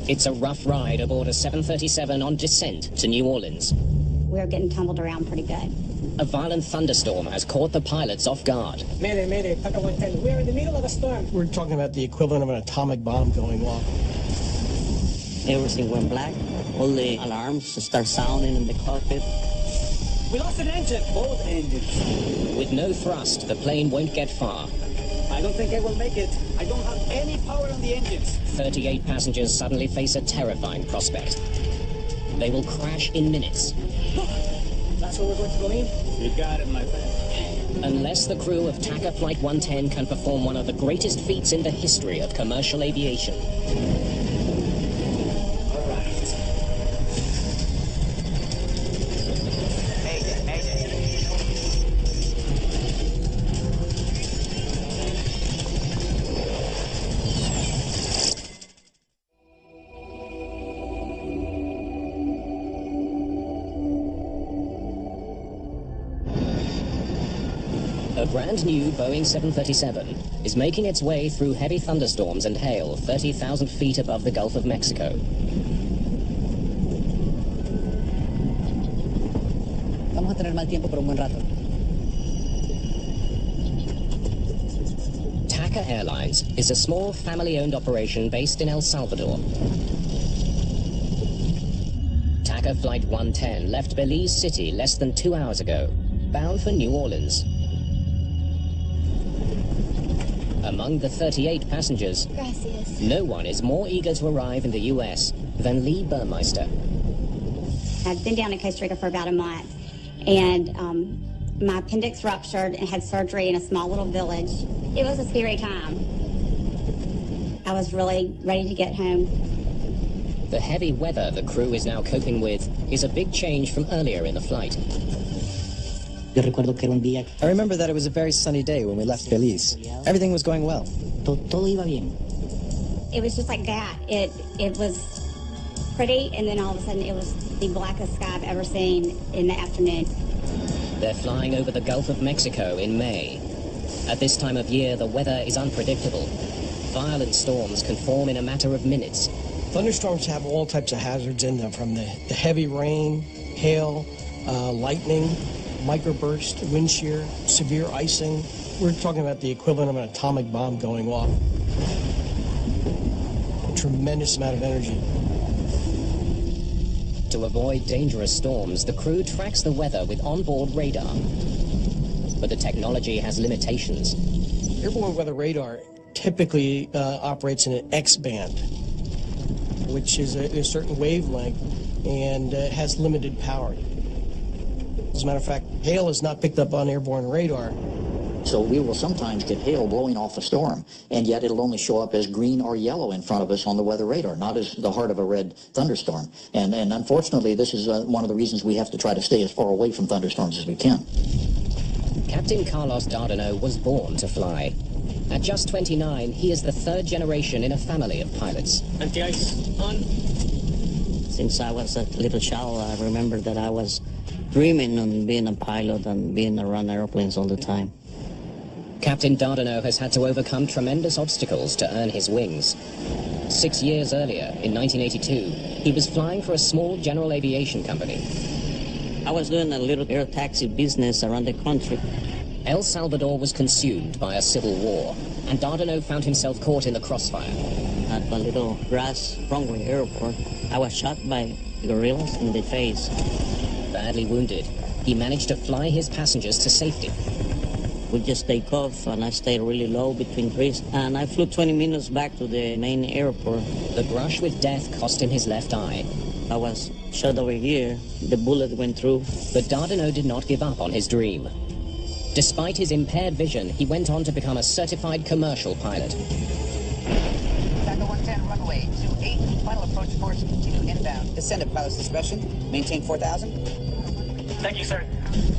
It's a rough ride aboard a 737 on descent to New Orleans. We were getting tumbled around pretty good. A violent thunderstorm has caught the pilots off guard. Mayday, Mayday, TACA 110. We are in the middle of a storm. We're talking about the equivalent of an atomic bomb going off. Everything went black. All the alarms start sounding in the cockpit. We lost an engine. Both engines. With no thrust, the plane won't get far. I don't think I will make it. I don't have any power on the engines. 38 passengers suddenly face a terrifying prospect. They will crash in minutes. That's where we're going to go in? You got it, my friend. Unless the crew of TACA Flight 110 can perform one of the greatest feats in the history of commercial aviation. All right. Mayday, Mayday. A brand new Boeing 737 is making its way through heavy thunderstorms and hail 30,000 feet above the Gulf of Mexico. Vamos a tener mal tiempo por un buen rato. TACA Airlines is a small family-owned operation based in El Salvador. TACA Flight 110 left Belize City less than 2 hours ago, bound for New Orleans. Among the 38 passengers, Gracias. no one is more eager to arrive in the U.S. than Lee Burmeister. I'd been down in Costa Rica for about a month, and my appendix ruptured and had surgery in a small little village. It was a scary time. I was really ready to get home. The heavy weather the crew is now coping with is a big change from earlier in the flight. Yo recuerdo que era un día. I remember that it was a very sunny day when we left Belize. Everything was going well. Todo iba bien. It was just like that. It was pretty, and then all of a sudden it was the blackest sky I've ever seen in the afternoon. They're flying over the Gulf of Mexico in May. At this time of year, the weather is unpredictable. Violent storms can form in a matter of minutes. Thunderstorms have all types of hazards in them, from the heavy rain, hail, lightning, microburst, wind shear, severe icing. We're talking about the equivalent of an atomic bomb going off. A tremendous amount of energy. To avoid dangerous storms, the crew tracks the weather with onboard radar. But the technology has limitations. Airborne weather radar typically operates in an X-band, which is a certain wavelength and has limited power. As a matter of fact, hail is not picked up on airborne radar. So we will sometimes get hail blowing off a storm, and yet it'll only show up as green or yellow in front of us on the weather radar, not as the heart of a red thunderstorm. And unfortunately, this is one of the reasons we have to try to stay as far away from thunderstorms as we can. Captain Carlos Dardanau was born to fly. At just 29, he is the third generation in a family of pilots. Anti-ice on. Since I was a little child, I remember that I was dreaming on being a pilot and being around airplanes all the time. Captain Dardanau has had to overcome tremendous obstacles to earn his wings. 6 years earlier, in 1982, he was flying for a small general aviation company. I was doing a little air taxi business around the country. El Salvador was consumed by a civil war, and Dardanau found himself caught in the crossfire. At a little grass runway airport, I was shot by guerrillas in the face. Badly wounded, he managed to fly his passengers to safety. We just take off, and I stayed really low between trees, and I flew 20 minutes back to the main airport. The brush with death cost him his left eye. I was shot over here. The bullet went through. But Dardanau did not give up on his dream. Despite his impaired vision, he went on to become a certified commercial pilot. TACA 110, runway 28, final approach course, continue inbound. Descend at pilot's discretion, maintain 4,000. Thank you, sir.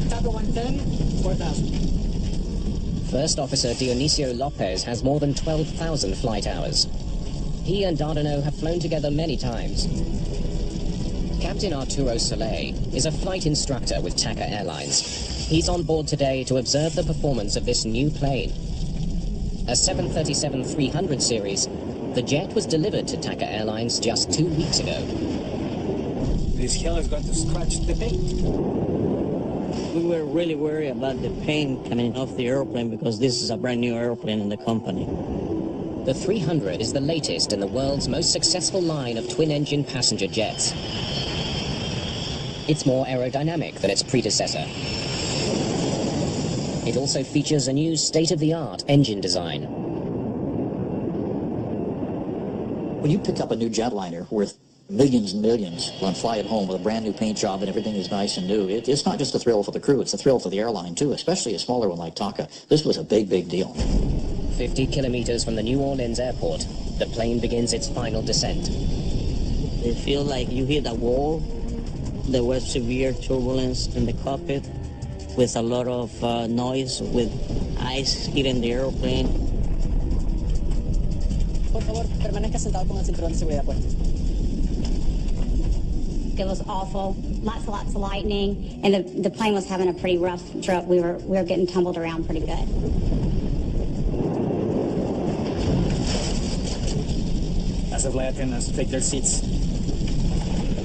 TACA 110, 4,000. First Officer Dionisio Lopez has more than 12,000 flight hours. He and Dardanau have flown together many times. Captain Arturo Soleil is a flight instructor with TACA Airlines. He's on board today to observe the performance of this new plane. A 737-300 series, The jet was delivered to TACA Airlines just 2 weeks ago. This hell is going to scratch the paint. We were really worried about the paint coming off the airplane because this is a brand new airplane in the company. The 300 is the latest in the world's most successful line of twin-engine passenger jets. It's more aerodynamic than its predecessor. It also features a new state-of-the-art engine design. When you pick up a new jetliner worth millions and millions and fly it home with a brand new paint job and everything is nice and new, it's not just a thrill for the crew, it's a thrill for the airline too, especially a smaller one like TACA. This was a big, big deal. 50 kilometers from the New Orleans airport, the plane begins its final descent. It feels like you hit a wall. There was severe turbulence in the cockpit with a lot of noise, with ice hitting the airplane. Por favor, permanezca sentado con el cinturón de seguridad puesto. It was awful. Lots of lightning, and the plane was having a pretty rough trip. We were getting tumbled around pretty good. As the flight attendants take their seats.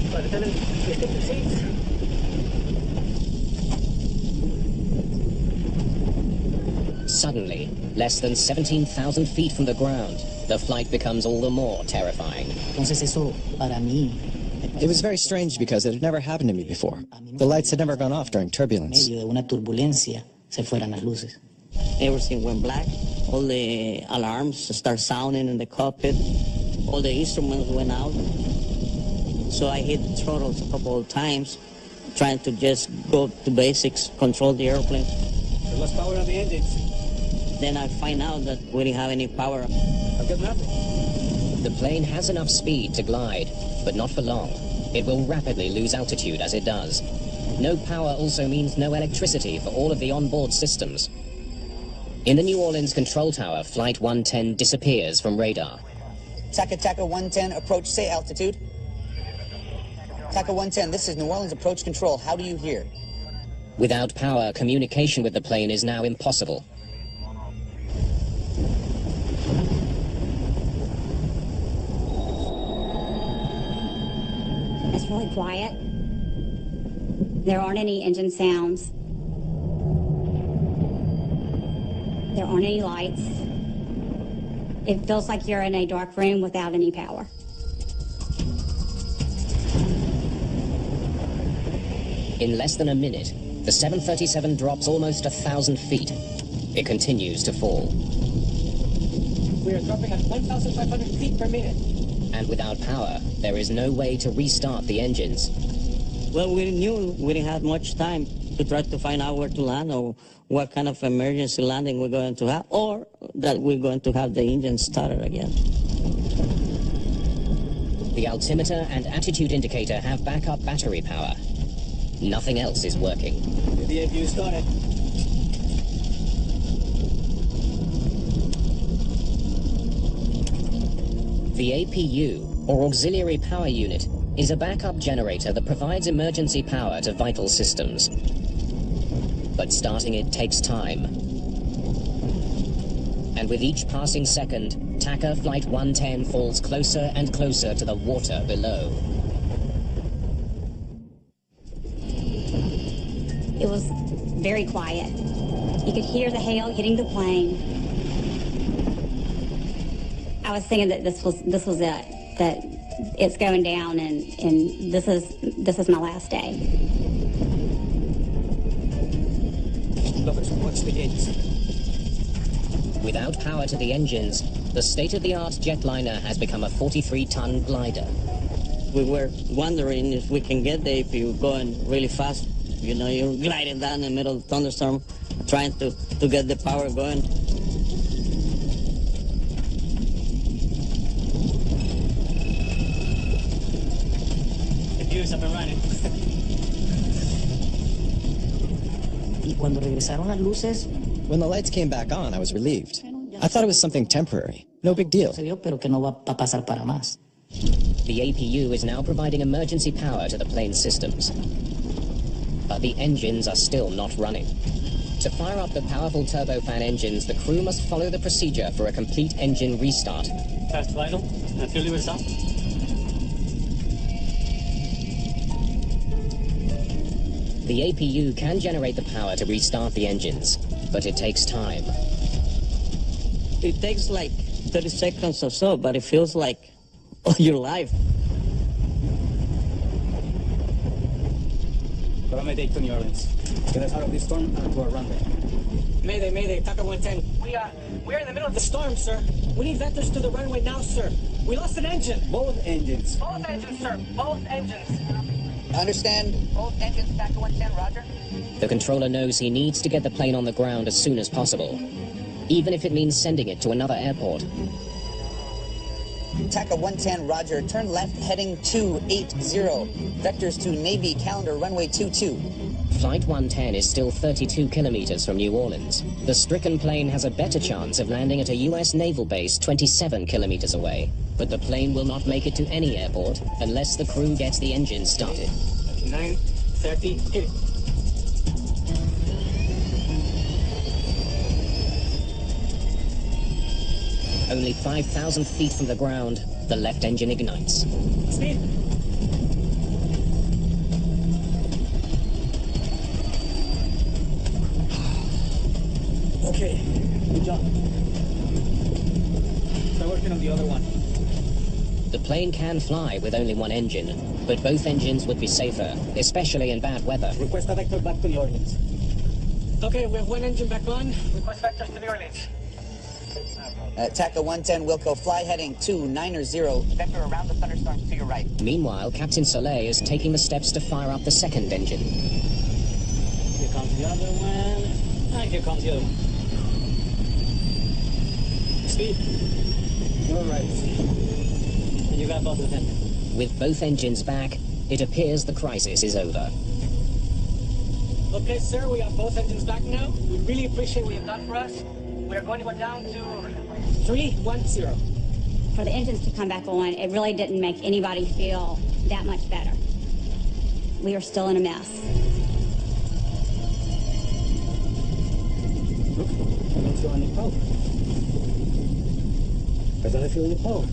Flight attendants, please take their seats. Suddenly, less than 17,000 feet from the ground, the flight becomes all the more terrifying. Entonces eso para mí. It was very strange because it had never happened to me before. The lights had never gone off during turbulence. En medio de una turbulencia se fueran las luces. Everything went black. All the alarms start sounding in the cockpit. All the instruments went out. So I hit the throttles a couple of times, trying to just go to basics, control the airplane. We lost power on the engines. Then I find out that we didn't have any power. I've got nothing. The plane has enough speed to glide, but not for long. It will rapidly lose altitude as it does. No power also means no electricity for all of the onboard systems. In the New Orleans control tower, Flight 110 disappears from radar. TACA 110, approach, say altitude. TACA 110, this is New Orleans approach control. How do you hear? Without power, communication with the plane is now impossible. It's really quiet. There aren't any engine sounds. There aren't any lights. It feels like you're in a dark room without any power. In less than a minute, the 737 drops almost 1,000 feet. It continues to fall. We are dropping at 1,500 feet per minute. And without power, there is no way to restart the engines. Well, we knew we didn't have much time to try to find out where to land or what kind of emergency landing we're going to have, or that we're going to have the engine started again. The altimeter and attitude indicator have backup battery power. Nothing else is working. The APU started. The APU, or Auxiliary Power Unit, is a backup generator that provides emergency power to vital systems. But starting it takes time. And with each passing second, TACA Flight 110 falls closer and closer to the water below. It was very quiet. You could hear the hail hitting the plane. I was thinking that this was it, that it's going down, and this is my last day. Lovers, watch the gates. Without power to the engines, the state-of-the-art jetliner has become a 43-ton glider. We were wondering if we can get there if you're going really fast. You know, you're gliding down in the middle of the thunderstorm, trying to get the power going. The fuse up and running. Y cuando regresaron las luces, When the lights came back on, I was relieved. I thought it was something temporary. No big deal. se vio, pero que no va a pasar para más. The APU is now providing emergency power to the plane's systems. But the engines are still not running. To fire up the powerful turbofan engines, the crew must follow the procedure for a complete engine restart. Fast vital and fuel levers up. The APU can generate the power to restart the engines, but it takes time. It takes like 30 seconds or so, but it feels like all your life. Para Mayday to New Orleans. Get us out of this storm and to our runway. Mayday, Mayday, TACA 110. We're in the middle of the storm, sir. We need vectors to the runway now, sir. We lost an engine. Both engines. Both engines, sir. Both engines. Understand both engines, TACA 110, roger. The controller knows he needs to get the plane on the ground as soon as possible, even if it means sending it to another airport. TACA 110, roger. Turn left, heading 280. Vectors to Navy, calendar, runway 22. Flight 110 is still 32 kilometers from New Orleans. The stricken plane has a better chance of landing at a U.S. naval base 27 kilometers away. But the plane will not make it to any airport unless the crew gets the engine started. 9:30, hit it. Only 5,000 feet from the ground, the left engine ignites. Speed. Okay, good job. Start working on the other one. The plane can fly with only one engine, but both engines would be safer, especially in bad weather. Request a vector back to New Orleans. Okay, we have one engine back on. Request vectors to New Orleans. TACA 110, Wilco, fly heading 290. Vector around the thunderstorm to your right. Meanwhile, Captain Soleil is taking the steps to fire up the second engine. Here comes the other one. And here comes the other one. Speed. You're right. You got both of them. With both engines back, it appears the crisis is over. Okay, sir, we have both engines back now. We really appreciate what you've done for us. We are going to go down to 310. For the engines to come back on, it really didn't make anybody feel that much better. We are still in a mess. Look, let's go on the power. I thought I feel the power.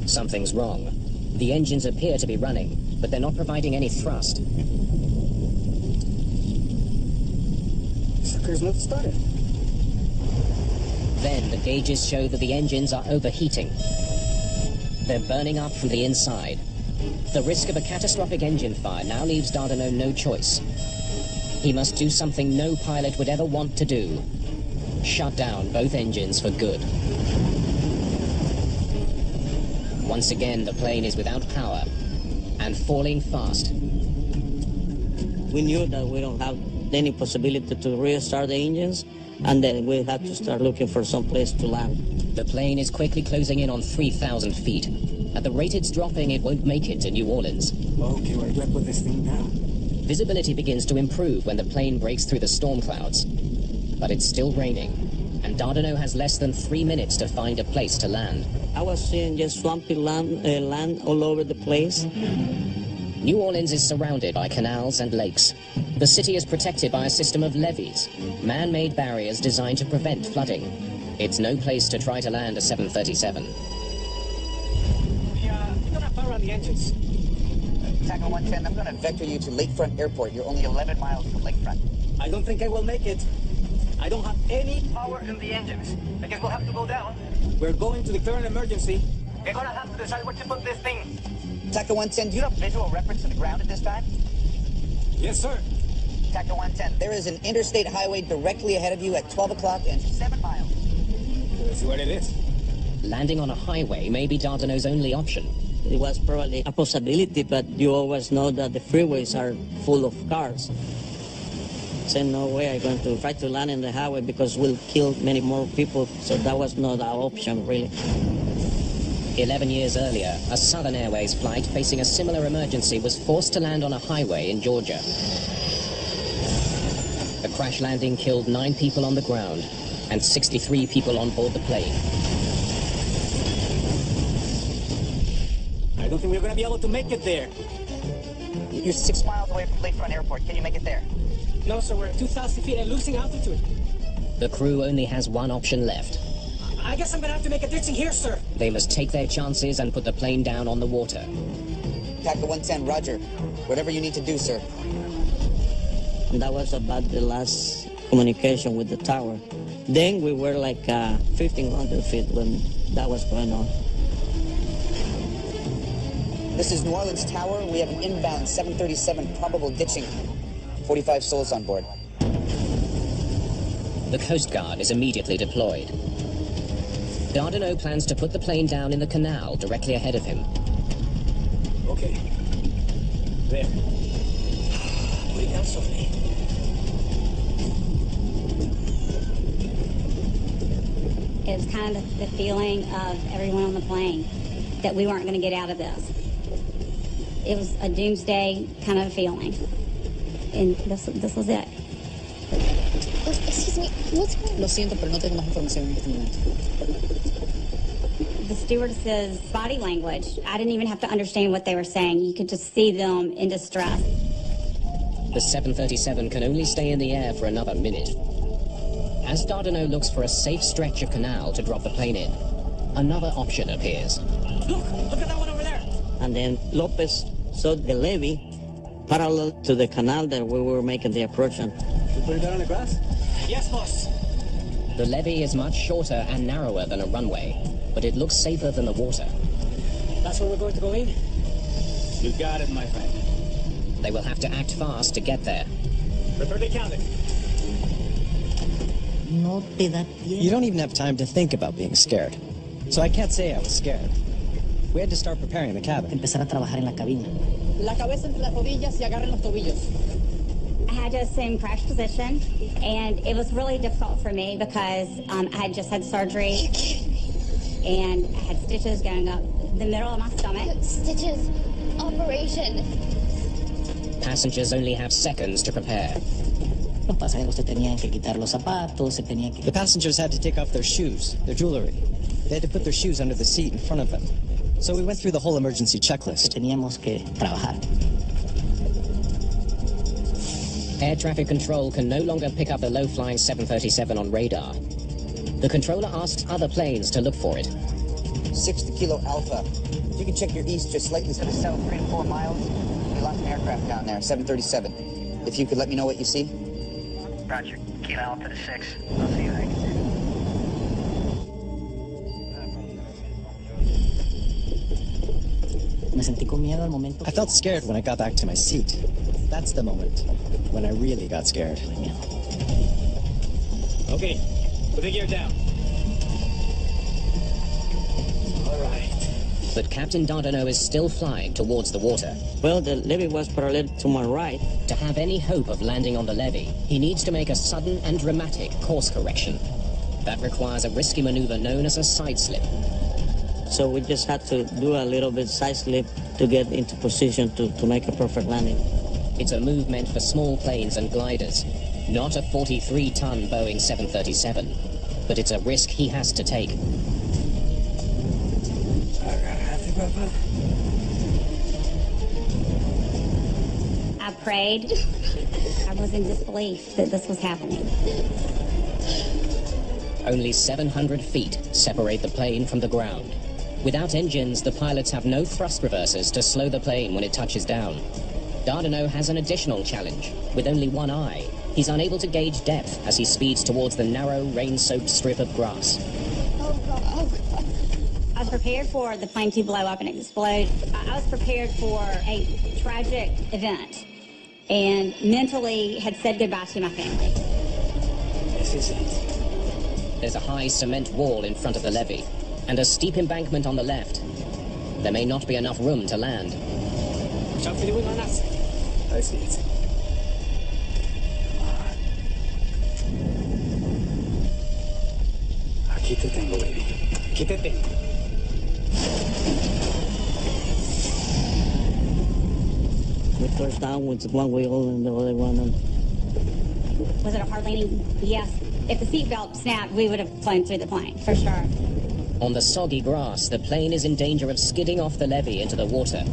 Something's wrong. The engines appear to be running, but they're not providing any thrust. Sucker's not started. Then the gauges show that the engines are overheating. They're burning up from the inside. The risk of a catastrophic engine fire now leaves Dardanel no choice. He must do something no pilot would ever want to do. Shut down both engines for good. Once again, the plane is without power and falling fast. We knew that we don't have any possibility to restart the engines, and then we had to start looking for some place to land. The plane is quickly closing in on 3,000 feet. At the rate it's dropping, it won't make it to New Orleans. Okay, where do I put this thing now? Visibility begins to improve when the plane breaks through the storm clouds. But it's still raining, and Dardanel has less than 3 minutes to find a place to land. I was seeing just swampy land all over the place. New Orleans is surrounded by canals and lakes. The city is protected by a system of levees, man-made barriers designed to prevent flooding. It's no place to try to land a 737. We don't have power on the engines. TACA 110, I'm going to vector you to Lakefront Airport. You're only 11 miles from Lakefront. I don't think I will make it. I don't have any Power in the engines. I guess we'll have to go down. We're going to declare an emergency. We're gonna have to decide where to put this thing. TACA 110, do you have visual reference to the ground at this time? Yes, sir. TACA 110, there is an interstate highway directly ahead of you at 12 o'clock and 7 miles. Let's see what it is. Landing on a highway may be Dardanel's only option. It was probably a possibility, but you always know that the freeways are full of cars. Said no way I'm going to try to land in the highway because we'll kill many more people, so that was not our option really. 11 years earlier, a Southern Airways flight facing a similar emergency was forced to land on a highway in Georgia. The crash landing killed 9 people on the ground and 63 people on board the plane. I don't think we're going to be able to make it there. You're 6 miles away from Lakefront Airport. Can you make it there? No, sir, we're at 2,000 feet and losing altitude. The crew only has one option left. I guess I'm gonna have to make a ditching here, sir. They must take their chances and put the plane down on the water. TACA 110, roger. Whatever you need to do, sir. And that was about the last communication with the tower. Then we were like 1,500 feet when that was going on. This is New Orleans Tower. We have an inbound 737 probable ditching. 45 souls on board. The Coast Guard is immediately deployed. Dardanelle plans to put the plane down in the canal directly ahead of him. Okay. There. Put it down softly. It was kind of the feeling of everyone on the plane that we weren't going to get out of this. It was a doomsday kind of feeling. And this was it. Excuse me, what's going on? Lo siento, pero no tengo más información en este momento. The stewardess's body language, I didn't even have to understand what they were saying. You could just see them in distress. The 737 can only stay in the air for another minute. As Dardanelle looks for a safe stretch of canal to drop the plane in, another option appears. Look at that one over there. And then Lopez saw the levee parallel to the canal that we were making the approach on. We put it down on the grass? Yes, boss. The levee is much shorter and narrower than a runway, but it looks safer than the water. That's where we're going to go in? You got it, my friend. They will have to act fast to get there. Prepare the counter. No te da tiempo. You don't even have time to think about being scared. So I can't say I was scared. We had to start preparing the cabin. Empezar a trabajar en la cabina. La cabeza entre las rodillas y agarren los tobillos. I had to assume crash position, and it was really difficult for me because I had just had surgery, and I had stitches going up the middle of my stomach. Stitches. Operation. Passengers only have seconds to prepare. Los pasajeros se tenían que quitar los zapatos, se tenían que... The passengers had to take off their shoes, their jewelry. They had to put their shoes under the seat in front of them. So we went through the whole emergency checklist. Teníamos que trabajar. Air traffic control can no longer pick up the low-flying 737 on radar. The controller asks other planes to look for it. 60 Kilo Alpha. If you can check your east just slightly to the south, 3 to 4 miles. We lost an aircraft down there, 737. If you could let me know what you see. Roger. Kilo Alpha to 6. I'll see you later. Me sentí con miedo al momento. I felt scared when I got back to my seat. That's the moment when I really got scared. Okay, put the gear down. All right. But Captain Dardanelle is still flying towards the water. Well, the levee was parallel to my right. To have any hope of landing on the levee, he needs to make a sudden and dramatic course correction. That requires a risky maneuver known as a side slip. So we just had to do a little bit side slip to get into position to make a perfect landing. It's a move meant for small planes and gliders, not a 43-ton Boeing 737. But it's a risk he has to take. I prayed. I was in disbelief that this was happening. Only 700 feet separate the plane from the ground. Without engines, the pilots have no thrust reversers to slow the plane when it touches down. Dardanelle has an additional challenge. With only one eye, he's unable to gauge depth as he speeds towards the narrow, rain-soaked strip of grass. Oh, God. Oh, God. I was prepared for the plane to blow up and explode. I was prepared for a tragic event and mentally had said goodbye to my family. This is it. There's a high cement wall in front of the levee and a steep embankment on the left. There may not be enough room to land. Watch out for the wing on that side. I see it. Aquí te tengo, baby. Aquí te tengo. We touched down with one wheel and the other one on. Was it a hard landing? Yes. If the seatbelt snapped, we would have flown through the plane, for sure. On the soggy grass, the plane is in danger of skidding off the levee into the water.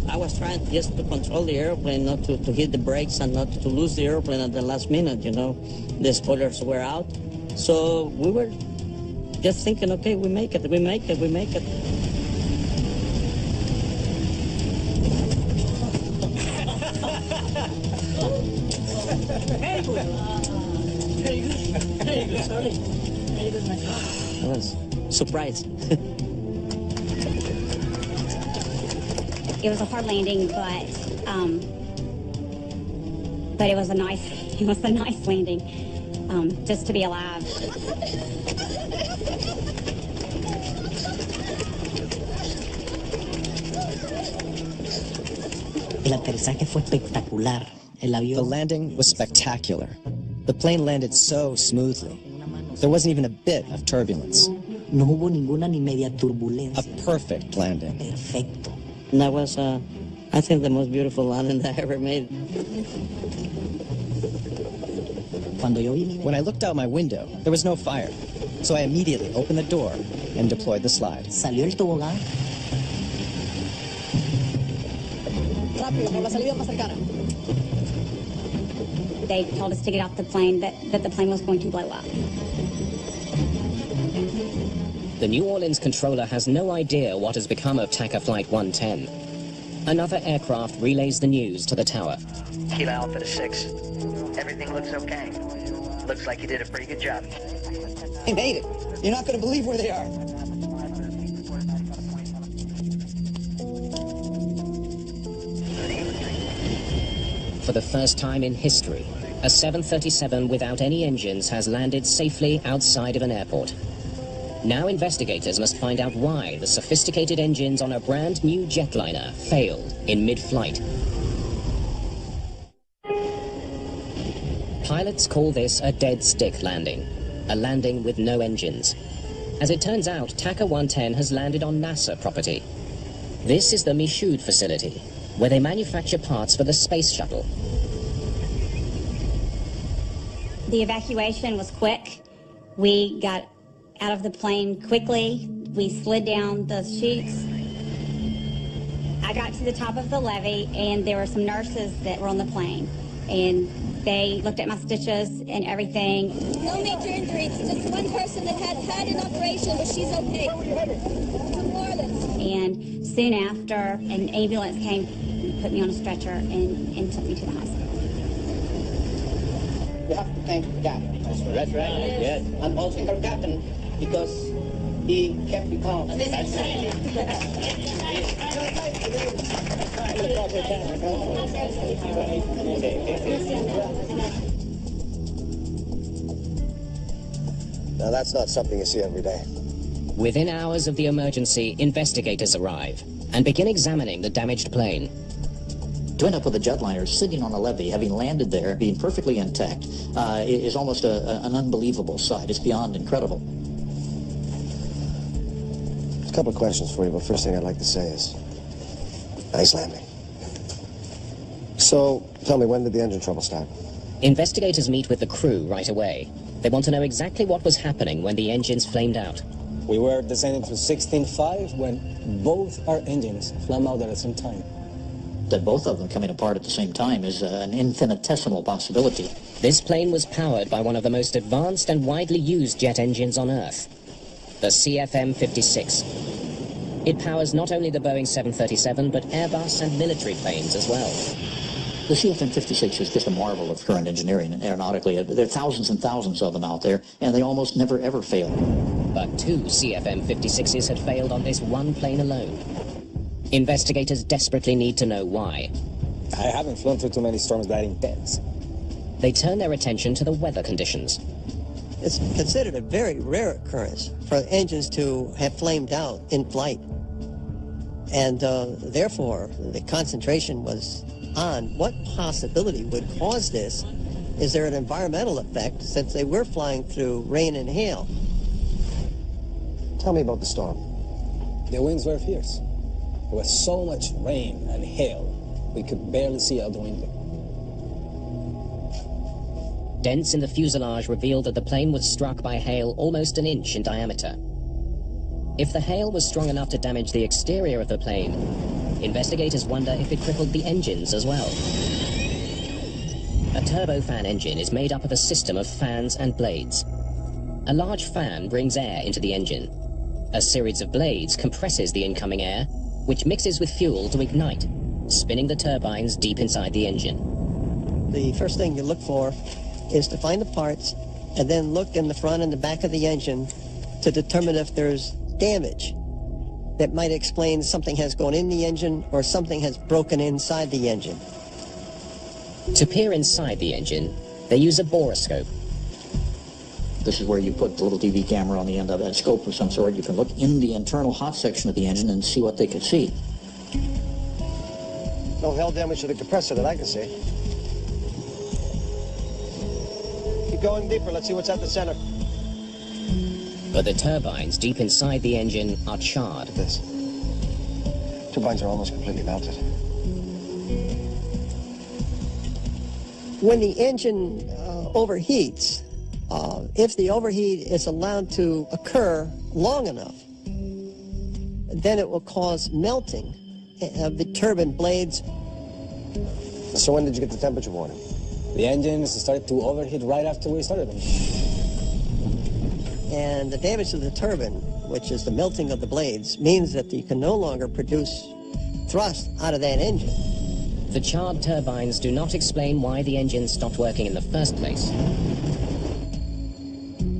I was trying just to control the airplane, not to hit the brakes and not to lose the airplane at the last minute, you know. The spoilers were out. So we were just thinking, okay, we make it. I was surprised. It was a hard landing, but it was a nice landing, just to be alive. El aterrizaje fue espectacular. The landing was spectacular. The plane landed so smoothly. There wasn't even a bit of turbulence. No hubo ninguna ni media turbulencia. A perfect landing. Perfecto. And that was, I think, the most beautiful landing that I ever made. When I looked out my window, there was no fire. So I immediately opened the door and deployed the slide. Salió el tobogán. Rápido, por la salida más cercana. They told us to get off the plane, that the plane was going to blow up. The New Orleans controller has no idea what has become of TACA Flight 110. Another aircraft relays the news to the tower. Kilo Alpha to 6. Everything looks okay. Looks like you did a pretty good job. They made it. You're not going to believe where they are. For the first time in history, a 737 without any engines has landed safely outside of an airport. Now investigators must find out why the sophisticated engines on a brand new jetliner failed in mid-flight. Pilots call this a dead stick landing, a landing with no engines. As it turns out, TACA 110 has landed on NASA property. This is the Michoud facility, where they manufacture parts for the space shuttle. The evacuation was quick. We got out of the plane quickly. We slid down the chutes. I got to the top of the levee, and there were some nurses that were on the plane, and they looked at my stitches and everything. No major injuries, just one person that had an operation, but she's okay. To New Orleans. And soon after, an ambulance came, put me on a stretcher, and took me to the hospital. You have to thank the captain. That's right. Yes. And also the captain, because he kept me calm. That's Now that's not something you see every day. Within hours of the emergency, investigators arrive and begin examining the damaged plane. To end up with a jetliner sitting on a levee, having landed there, being perfectly intact, is almost an unbelievable sight. It's beyond incredible. A couple of questions for you, but first thing I'd like to say is, nice landing. So, tell me, when did the engine trouble start? Investigators meet with the crew right away. They want to know exactly what was happening when the engines flamed out. We were descending to 16.5 when both our engines flamed out at the same time. That both of them coming apart at the same time is an infinitesimal possibility. This plane was powered by one of the most advanced and widely used jet engines on Earth, the CFM56. It powers not only the Boeing 737, but Airbus and military planes as well. The CFM56 is just a marvel of current engineering aeronautically. There are thousands and thousands of them out there, and they almost never ever fail. But 2 CFM56s had failed on this one plane alone. Investigators desperately need to know why. I haven't flown through too many storms that intense. They turn their attention to the weather conditions. It's considered a very rare occurrence for engines to have flamed out in flight. And therefore, the concentration was on what possibility would cause this. Is there an environmental effect since they were flying through rain and hail? Tell me about the storm. The winds were fierce. There was so much rain and hail, we could barely see out the window. Dents in the fuselage revealed that the plane was struck by hail almost an inch in diameter. If the hail was strong enough to damage the exterior of the plane, investigators wonder if it crippled the engines as well. A turbofan engine is made up of a system of fans and blades. a large fan brings air into the engine. A series of blades compresses the incoming air, which mixes with fuel to ignite, spinning the turbines deep inside the engine. The first thing you look for is to find the parts and then look in the front and the back of the engine to determine if there's damage that might explain something has gone in the engine or something has broken inside the engine. To peer inside the engine, they use a borescope. This is where you put the little TV camera on the end of a scope of some sort. You can look in the internal hot section of the engine and see what they can see. No hell damage to the compressor that I can see. Keep going deeper. Let's see what's at the center. But the turbines deep inside the engine are charred. This. Turbines are almost completely melted. When the engine overheats, if the overheat is allowed to occur long enough, then it will cause melting of the turbine blades. So when did you get the temperature warning? The engines started to overheat right after we started them. And the damage to the turbine, which is the melting of the blades, means that you can no longer produce thrust out of that engine. The charred turbines do not explain why the engine stopped working in the first place.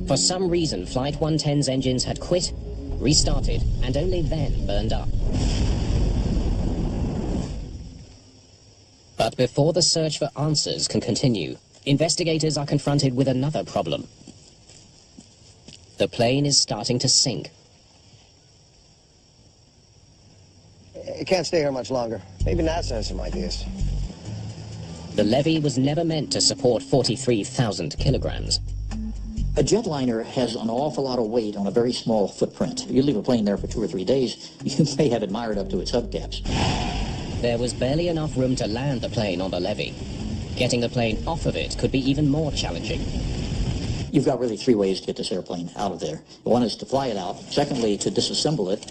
For some reason, Flight 110's engines had quit, restarted, and only then burned up. But before the search for answers can continue, investigators are confronted with another problem. The plane is starting to sink. It can't stay here much longer. Maybe NASA has some ideas. The levee was never meant to support 43,000 kilograms. A jetliner has an awful lot of weight on a very small footprint. If you leave a plane there for 2 or 3 days, you may have it mired up to its hubcaps. There was barely enough room to land the plane on the levee. Getting the plane off of it could be even more challenging. You've got really 3 ways to get this airplane out of there. One is to fly it out. Secondly, to disassemble it.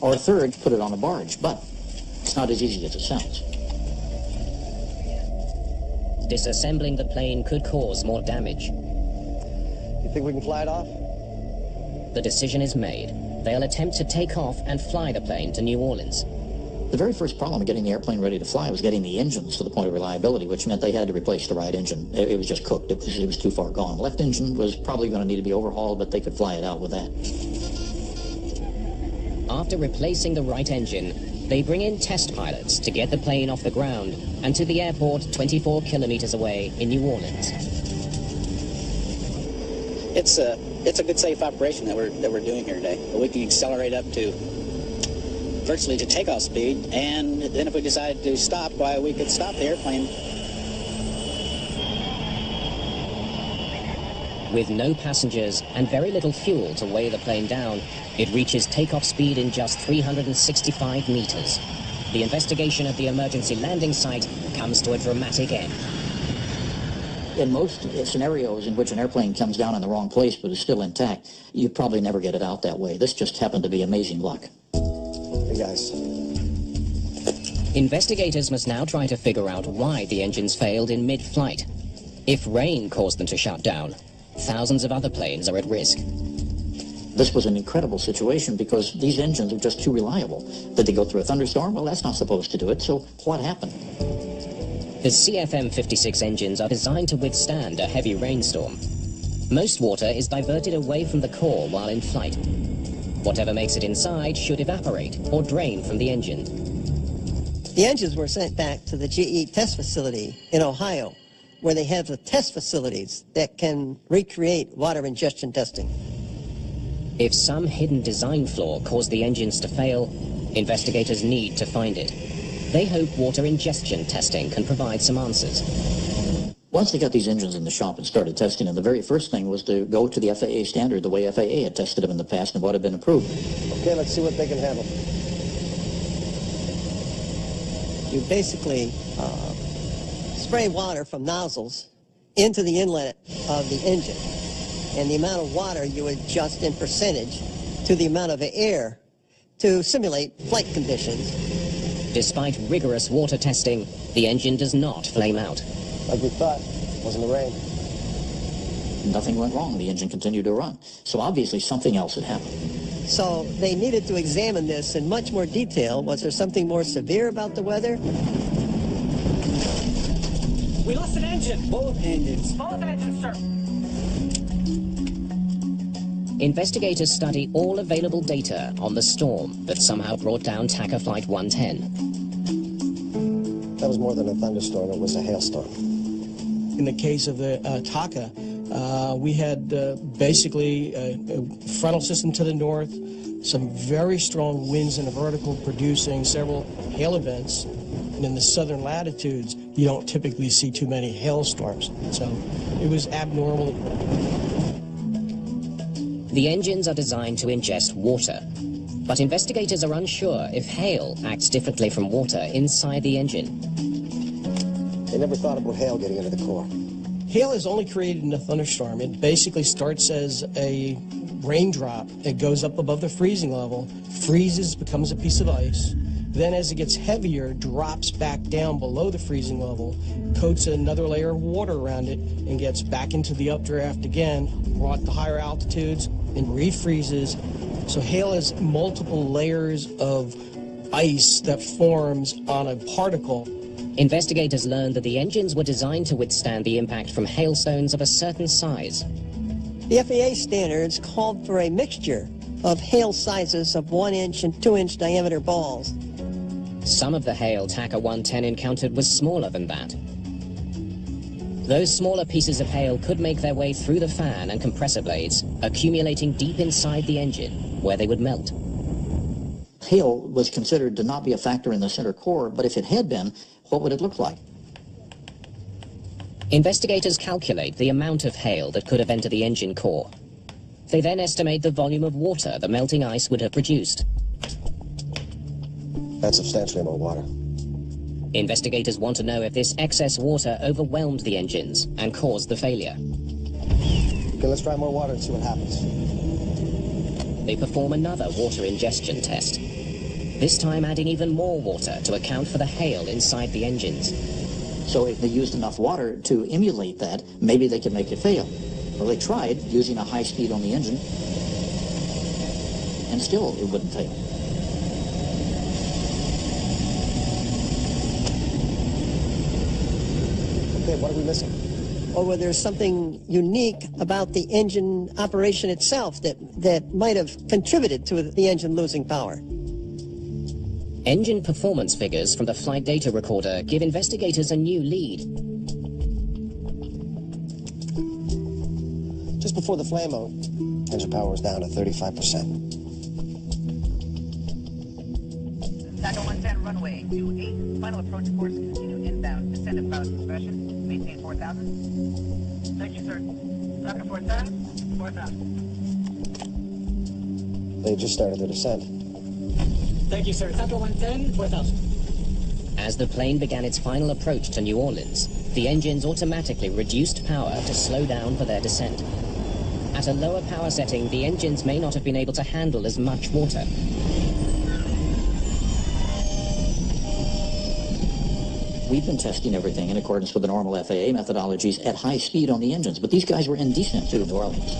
Or third, put it on a barge. But it's not as easy as it sounds. Disassembling the plane could cause more damage. You think we can fly it off? The decision is made. They'll attempt to take off and fly the plane to New Orleans. The very first problem of getting the airplane ready to fly was getting the engines to the point of reliability, which meant they had to replace the right engine. It was just cooked. It was too far gone. The left engine was probably going to need to be overhauled, but they could fly it out with that. After replacing the right engine, they bring in test pilots to get the plane off the ground and to the airport 24 kilometers away in New Orleans. It's a good, safe operation that we're doing here today. We can accelerate up to virtually to takeoff speed, and then if we decide to stop, why, we could stop the airplane. With no passengers and very little fuel to weigh the plane down, it reaches takeoff speed in just 365 meters. The investigation at the emergency landing site comes to a dramatic end. In most scenarios in which an airplane comes down in the wrong place but is still intact, you probably never get it out that way. This just happened to be amazing luck. Hey, guys. Investigators must now try to figure out why the engines failed in mid-flight. If rain caused them to shut down, thousands of other planes are at risk. This was an incredible situation because these engines are just too reliable. Did they go through a thunderstorm? Well, that's not supposed to do it, so what happened? The CFM56 engines are designed to withstand a heavy rainstorm. Most water is diverted away from the core while in flight. Whatever makes it inside should evaporate or drain from the engine. The engines were sent back to the GE test facility in Ohio, where they have the test facilities that can recreate water ingestion testing. If some hidden design flaw caused the engines to fail, investigators need to find it. They hope water ingestion testing can provide some answers. Once they got these engines in the shop and started testing them, the very first thing was to go to the FAA standard, the way FAA had tested them in the past and what had been approved. Okay, let's see what they can handle. You basically spray water from nozzles into the inlet of the engine, and the amount of water you adjust in percentage to the amount of air to simulate flight conditions. Despite rigorous water testing, the engine does not flame out. Like we thought, wasn't the rain. Nothing went wrong. The engine continued to run. So obviously something else had happened. So they needed to examine this in much more detail. Was there something more severe about the weather? We lost an engine. Both engines. Both engines, sir. Investigators study all available data on the storm that somehow brought down TACA Flight 110. That was more than a thunderstorm, it was a hailstorm. In the case of the TACA, we had basically a frontal system to the north, some very strong winds in the vertical producing several hail events. And in the southern latitudes, you don't typically see too many hailstorms. So it was abnormal. The engines are designed to ingest water, but investigators are unsure if hail acts differently from water inside the engine. They never thought about hail getting into the core. Hail is only created in a thunderstorm. It basically starts as a raindrop. It goes up above the freezing level, freezes, becomes a piece of ice. Then as it gets heavier, drops back down below the freezing level, coats another layer of water around it, and gets back into the updraft again, brought to higher altitudes, and refreezes. So hail has multiple layers of ice that forms on a particle. Investigators learned that the engines were designed to withstand the impact from hailstones of a certain size. The FAA standards called for a mixture of hail sizes of 1-inch and 2-inch diameter balls. Some of the hail TACA 110 encountered was smaller than that. Those smaller pieces of hail could make their way through the fan and compressor blades, accumulating deep inside the engine, where they would melt. Hail was considered to not be a factor in the center core, but if it had been, what would it look like? Investigators calculate the amount of hail that could have entered the engine core. They then estimate the volume of water the melting ice would have produced. That's substantially more water. Investigators want to know if this excess water overwhelmed the engines and caused the failure. Okay, let's try more water and see what happens. They perform another water ingestion test, this time adding even more water to account for the hail inside the engines. So if they used enough water to emulate that, maybe they could make it fail. Well, they tried using a high speed on the engine, and still it wouldn't fail. Okay, what are we missing? Or whether there's something unique about the engine operation itself that might have contributed to the engine losing power. Engine performance figures from the flight data recorder give investigators a new lead. Just before the flame out, engine power was down to 35%. TACA 110, runway 28, final approach course, continue inbound, descent of cloud suppression, maintain 4,000. Thank you, sir. TACA 410, 4,000. They just started their descent. Thank you, sir. TACA 110, 4,000. As the plane began its final approach to New Orleans, the engines automatically reduced power to slow down for their descent. At a lower power setting, the engines may not have been able to handle as much water. We've been testing everything in accordance with the normal FAA methodologies at high speed on the engines, but these guys were in descent to New Orleans.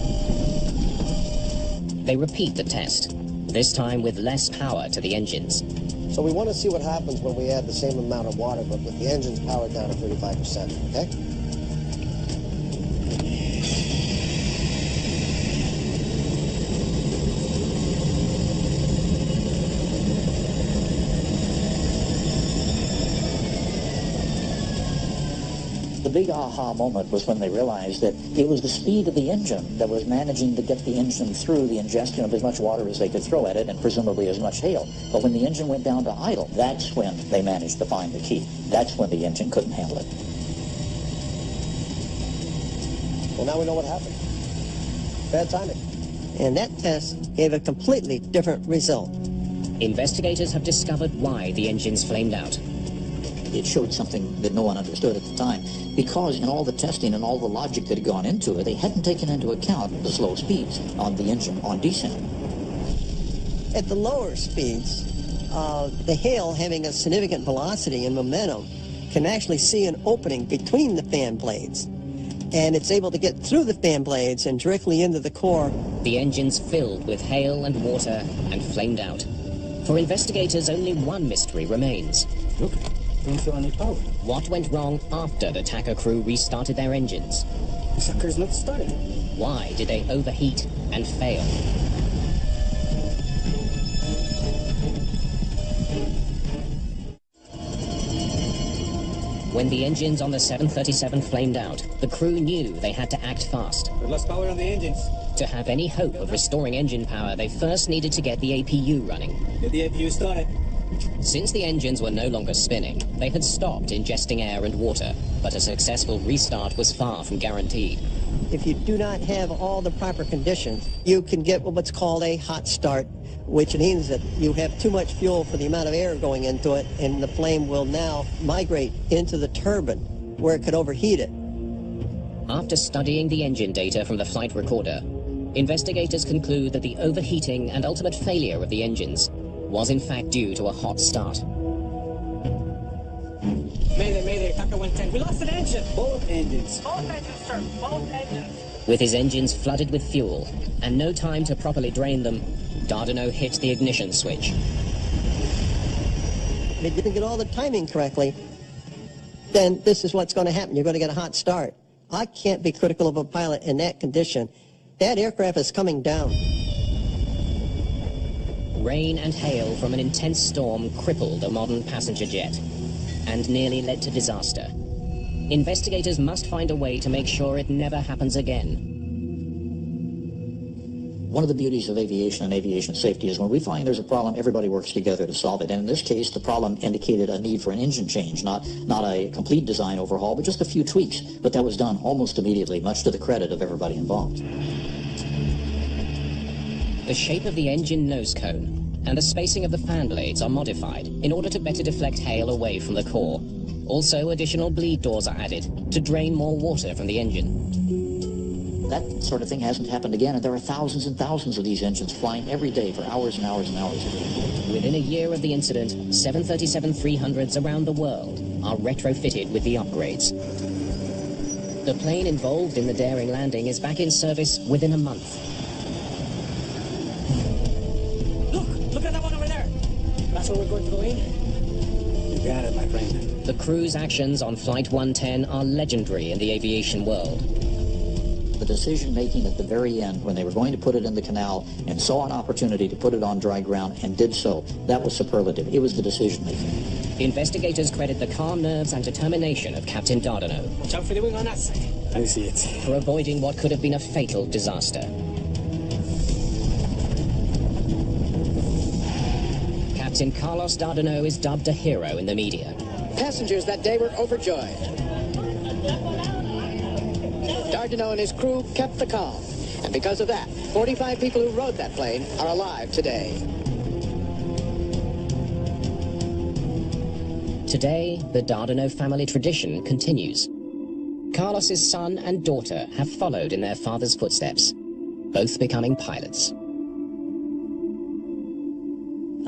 They repeat the test, this time with less power to the engines. So we want to see what happens when we add the same amount of water, but with the engines powered down to 35%, okay? The big aha moment was when they realized that it was the speed of the engine that was managing to get the engine through the ingestion of as much water as they could throw at it, and presumably as much hail. But when the engine went down to idle, that's when they managed to find the key. That's when the engine couldn't handle it. Well, now we know what happened. Bad timing. And that test gave a completely different result. Investigators have discovered why the engines flamed out. It showed something that no one understood at the time, because in all the testing and all the logic that had gone into it, they hadn't taken into account the slow speeds on the engine on descent. At the lower speeds, the hail having a significant velocity and momentum can actually see an opening between the fan blades. and it's able to get through the fan blades and directly into the core. The engines filled with hail and water and flamed out. For investigators, only one mystery remains. Look, don't feel any power. What went wrong after the TACA crew restarted their engines? The sucker's not starting. Why did they overheat and fail? When the engines on the 737 flamed out, the crew knew they had to act fast. We've lost power on the engines. To have any hope of restoring engine power, they first needed to get the APU running. Get the APU started. Since the engines were no longer spinning, they had stopped ingesting air and water, but a successful restart was far from guaranteed. If you do not have all the proper conditions, you can get what's called a hot start, which means that you have too much fuel for the amount of air going into it, and the flame will now migrate into the turbine, where it could overheat it. After studying the engine data from the flight recorder, investigators conclude that the overheating and ultimate failure of the engines was in fact due to a hot start. Mayday, Mayday, TACA 110. We lost an engine. Both engines. Both engines, sir. Both engines. With his engines flooded with fuel and no time to properly drain them, Dardanot hit the ignition switch. If it didn't get all the timing correctly, then this is what's going to happen. You're going to get a hot start. I can't be critical of a pilot in that condition. That aircraft is coming down. Rain and hail from an intense storm crippled a modern passenger jet and nearly led to disaster. Investigators must find a way to make sure it never happens again. One of the beauties of aviation and aviation safety is when we find there's a problem, everybody works together to solve it. And in this case, the problem indicated a need for an engine change, not a complete design overhaul, but just a few tweaks. But that was done almost immediately, much to the credit of everybody involved. The shape of the engine nose cone and the spacing of the fan blades are modified in order to better deflect hail away from the core. Also, additional bleed doors are added to drain more water from the engine. That sort of thing hasn't happened again, and there are thousands and thousands of these engines flying every day for hours and hours and hours. Within a year of the incident, 737-300s around the world are retrofitted with the upgrades. The plane involved in the daring landing is back in service within a month. Look at that one over there. That's where we're going to go in. You got it, my friend. The crew's actions on Flight 110 are legendary in the aviation world. The decision-making at the very end, when they were going to put it in the canal and saw an opportunity to put it on dry ground and did so, that was superlative. It was the decision-making. Investigators credit the calm nerves and determination of Captain Dardanot. Watch out for the wing on that side. I see it. For avoiding what could have been a fatal disaster. Captain Carlos Dardanot is dubbed a hero in the media. Passengers that day were overjoyed. Dardanot and his crew kept the calm, and because of that, 45 people who rode that plane are alive today. Today, the Dardanot family tradition continues. Carlos's son and daughter have followed in their father's footsteps, both becoming pilots.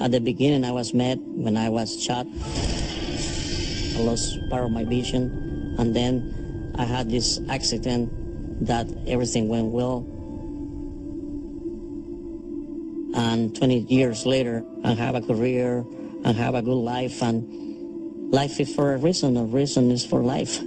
At the beginning, I was mad when I was shot. I lost part of my vision, and then I had this accident that everything went well. And 20 years later, I have a career, I have a good life, and life is for a reason is for life.